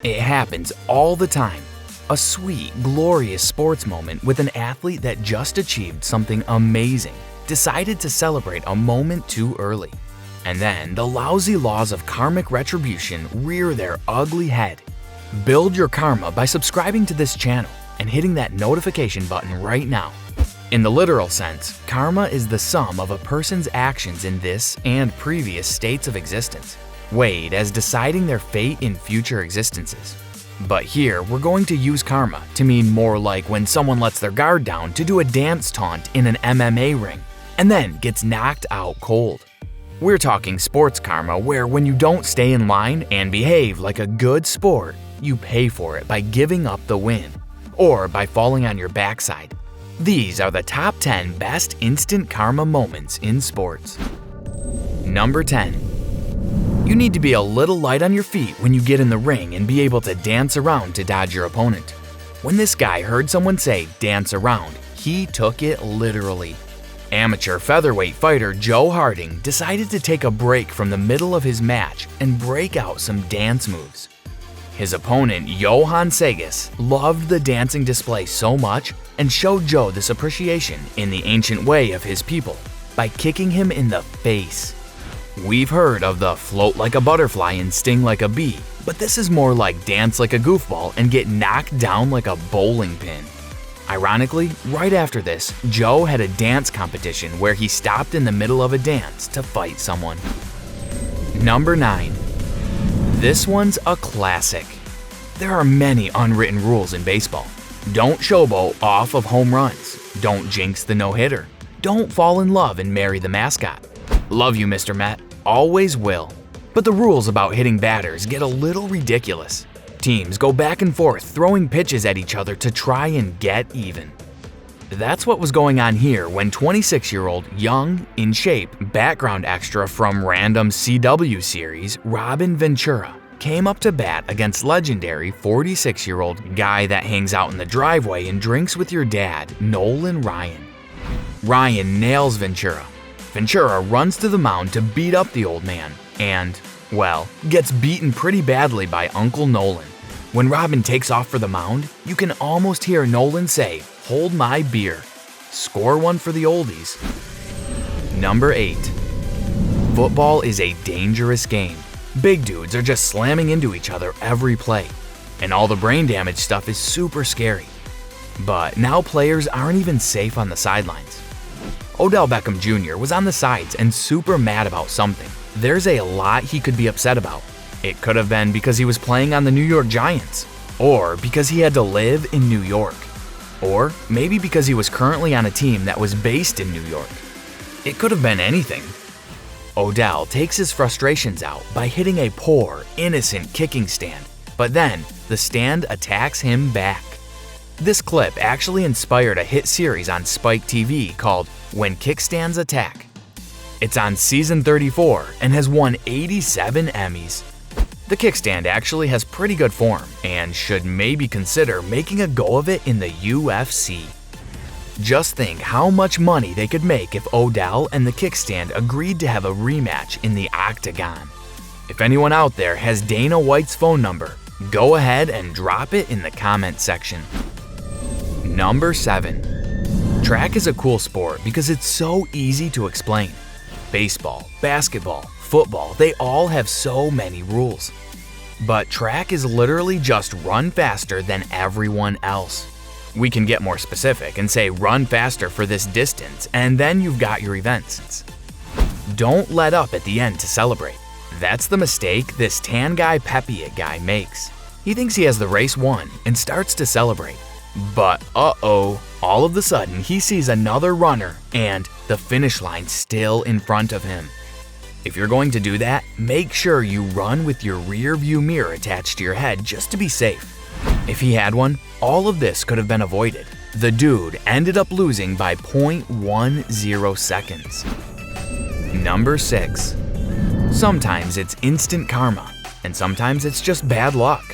It happens all the time. A sweet, glorious sports moment with an athlete that just achieved something amazing, decided to celebrate a moment too early. And then the lousy laws of karmic retribution rear their ugly head. Build your karma by subscribing to this channel and hitting that notification button right now. In the literal sense, karma is the sum of a person's actions in this and previous states of existence, weighed as deciding their fate in future existences. But here, we're going to use karma to mean more like when someone lets their guard down to do a dance taunt in an MMA ring, and then gets knocked out cold. We're talking sports karma, where when you don't stay in line and behave like a good sport, you pay for it by giving up the win, or by falling on your backside. These are the top 10 best instant karma moments in sports. Number 10. You need to be a little light on your feet when you get in the ring and be able to dance around to dodge your opponent. When this guy heard someone say dance around, he took it literally. Amateur featherweight fighter Joe Harding decided to take a break from the middle of his match and break out some dance moves. His opponent, Johan Segas, loved the dancing display so much and showed Joe this appreciation in the ancient way of his people by kicking him in the face. We've heard of the float like a butterfly and sting like a bee, but this is more like dance like a goofball and get knocked down like a bowling pin. Ironically, right after this, Joe had a dance competition where he stopped in the middle of a dance to fight someone. Number 9. This one's a classic. There are many unwritten rules in baseball. Don't showboat off of home runs. Don't jinx the no-hitter. Don't fall in love and marry the mascot. Love you, Mr. Met. Always will. But the rules about hitting batters get a little ridiculous. Teams go back and forth throwing pitches at each other to try and get even. That's what was going on here when 26-year-old, young, in shape, background extra from random CW series, Robin Ventura, came up to bat against legendary 46-year-old guy that hangs out in the driveway and drinks with your dad, Nolan Ryan. Ryan nails Ventura. Ventura runs to the mound to beat up the old man and, well, gets beaten pretty badly by Uncle Nolan. When Robin takes off for the mound, you can almost hear Nolan say, "Hold my beer." Score one for the oldies. Number 8. Football is a dangerous game. Big dudes are just slamming into each other every play, and all the brain damage stuff is super scary. But now players aren't even safe on the sidelines. Odell Beckham Jr. was on the sides and super mad about something. There's a lot he could be upset about. It could have been because he was playing on the New York Giants, or because he had to live in New York, or maybe because he was currently on a team that was based in New York. It could have been anything. Odell takes his frustrations out by hitting a poor, innocent kicking stand, but then the stand attacks him back. This clip actually inspired a hit series on Spike TV called When Kickstands Attack. It's on season 34 and has won 87 Emmys. The kickstand actually has pretty good form and should maybe consider making a go of it in the UFC. Just think how much money they could make if Odell and the kickstand agreed to have a rematch in the octagon. If anyone out there has Dana White's phone number, go ahead and drop it in the comment section. Number 7. Track is a cool sport because it's so easy to explain. Baseball, basketball, football, they all have so many rules. But track is literally just run faster than everyone else. We can get more specific and say run faster for this distance, and then you've got your events. Don't let up at the end to celebrate. That's the mistake this tan guy Pepe guy makes. He thinks he has the race won and starts to celebrate. But all of a sudden he sees another runner and the finish line still in front of him. If you're going to do that, make sure you run with your rear view mirror attached to your head just to be safe. If he had one, all of this could have been avoided. The dude ended up losing by 0.10 seconds. Number 6. Sometimes it's instant karma, and sometimes it's just bad luck.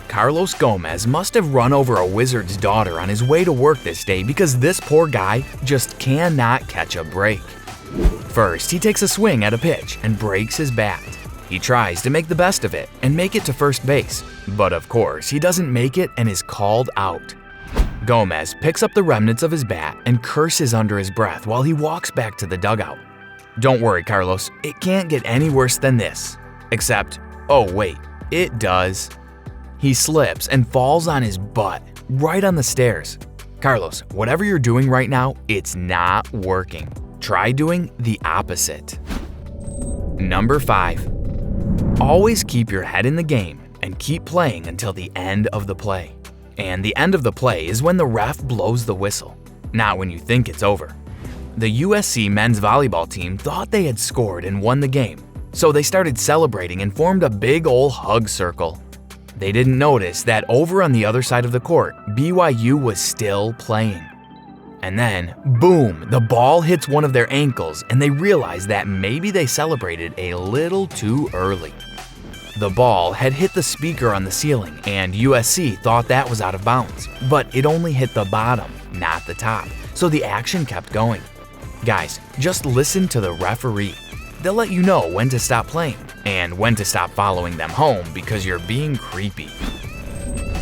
Carlos Gomez must have run over a wizard's daughter on his way to work this day because this poor guy just cannot catch a break. First, he takes a swing at a pitch and breaks his bat. He tries to make the best of it and make it to first base, but of course he doesn't make it and is called out. Gomez picks up the remnants of his bat and curses under his breath while he walks back to the dugout. Don't worry, Carlos, it can't get any worse than this. Except, oh wait, it does. He slips and falls on his butt, right on the stairs. Carlos, whatever you're doing right now, it's not working. Try doing the opposite. Number 5. Always keep your head in the game and keep playing until the end of the play. And the end of the play is when the ref blows the whistle, not when you think it's over. The USC men's volleyball team thought they had scored and won the game, so they started celebrating and formed a big ol' hug circle. They didn't notice that over on the other side of the court, BYU was still playing. And then, boom, the ball hits one of their ankles and they realize that maybe they celebrated a little too early. The ball had hit the speaker on the ceiling and USC thought that was out of bounds, but it only hit the bottom, not the top, so the action kept going. Guys, just listen to the referee. They'll let you know when to stop playing and when to stop following them home because you're being creepy.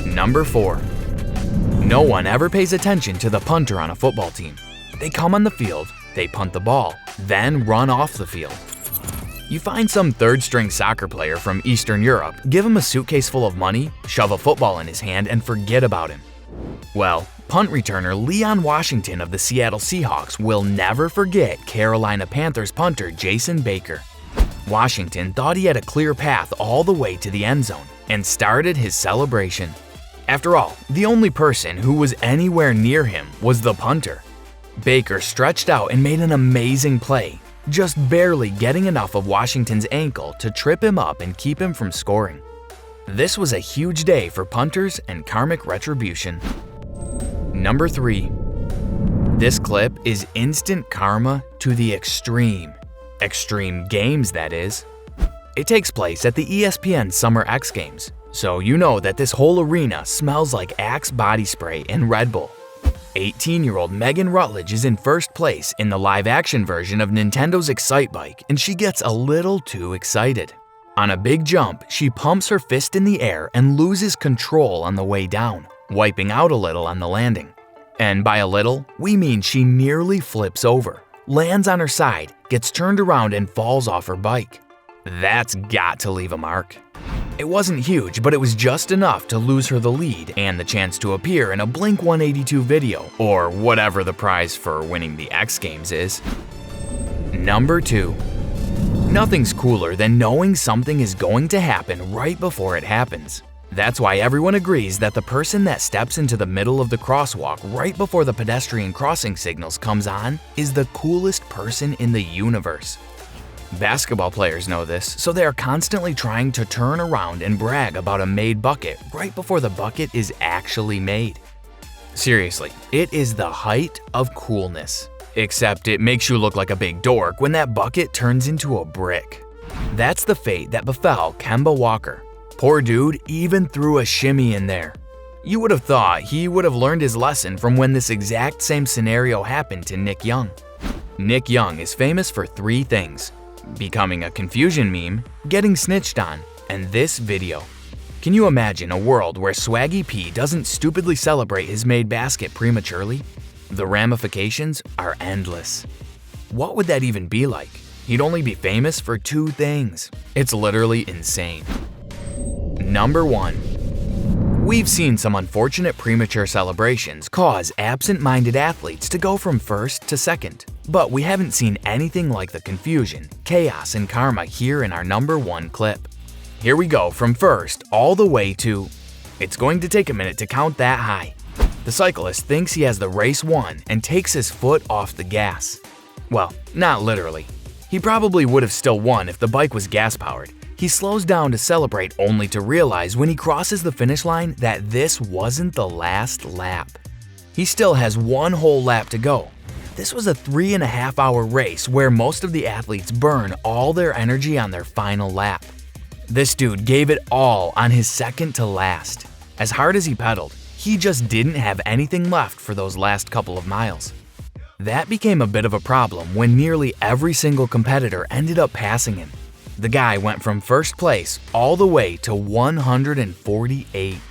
Number 4. No one ever pays attention to the punter on a football team. They come on the field, they punt the ball, then run off the field. You find some third-string soccer player from Eastern Europe, give him a suitcase full of money, shove a football in his hand, and forget about him. Well, punt returner Leon Washington of the Seattle Seahawks will never forget Carolina Panthers punter Jason Baker. Washington thought he had a clear path all the way to the end zone and started his celebration. After all, the only person who was anywhere near him was the punter. Baker stretched out and made an amazing play, just barely getting enough of Washington's ankle to trip him up and keep him from scoring. This was a huge day for punters and karmic retribution. Number 3. This clip is instant karma to the extreme. Extreme Games, that is. It takes place at the ESPN Summer X Games, so you know that this whole arena smells like Axe body spray and Red Bull. 18-year-old Megan Rutledge is in first place in the live-action version of Nintendo's Excite Bike, and she gets a little too excited. On a big jump, she pumps her fist in the air and loses control on the way down, wiping out a little on the landing. And by a little, we mean she nearly flips over, lands on her side, gets turned around and falls off her bike. That's got to leave a mark. It wasn't huge, but it was just enough to lose her the lead and the chance to appear in a Blink-182 video, or whatever the prize for winning the X Games is. Number 2. Nothing's cooler than knowing something is going to happen right before it happens. That's why everyone agrees that the person that steps into the middle of the crosswalk right before the pedestrian crossing signals comes on is the coolest person in the universe. Basketball players know this, so they are constantly trying to turn around and brag about a made bucket right before the bucket is actually made. Seriously, it is the height of coolness. Except it makes you look like a big dork when that bucket turns into a brick. That's the fate that befell Kemba Walker. Poor dude even threw a shimmy in there. You would have thought he would have learned his lesson from when this exact same scenario happened to Nick Young. Nick Young is famous for 3 things: becoming a confusion meme, getting snitched on, and this video. Can you imagine a world where Swaggy P doesn't stupidly celebrate his made basket prematurely? The ramifications are endless. What would that even be like? He'd only be famous for 2 things. It's literally insane. Number 1. We've seen some unfortunate premature celebrations cause absent-minded athletes to go from first to second, but we haven't seen anything like the confusion, chaos, and karma here in our number 1 clip. Here we go from first all the way to… It's going to take a minute to count that high. The cyclist thinks he has the race won and takes his foot off the gas. Well, not literally. He probably would have still won if the bike was gas-powered. He slows down to celebrate only to realize when he crosses the finish line that this wasn't the last lap. He still has 1 whole lap to go. This was a 3.5-hour race where most of the athletes burn all their energy on their final lap. This dude gave it all on his second to last. As hard as he pedaled, he just didn't have anything left for those last couple of miles. That became a bit of a problem when nearly every single competitor ended up passing him. The guy went from first place all the way to 148.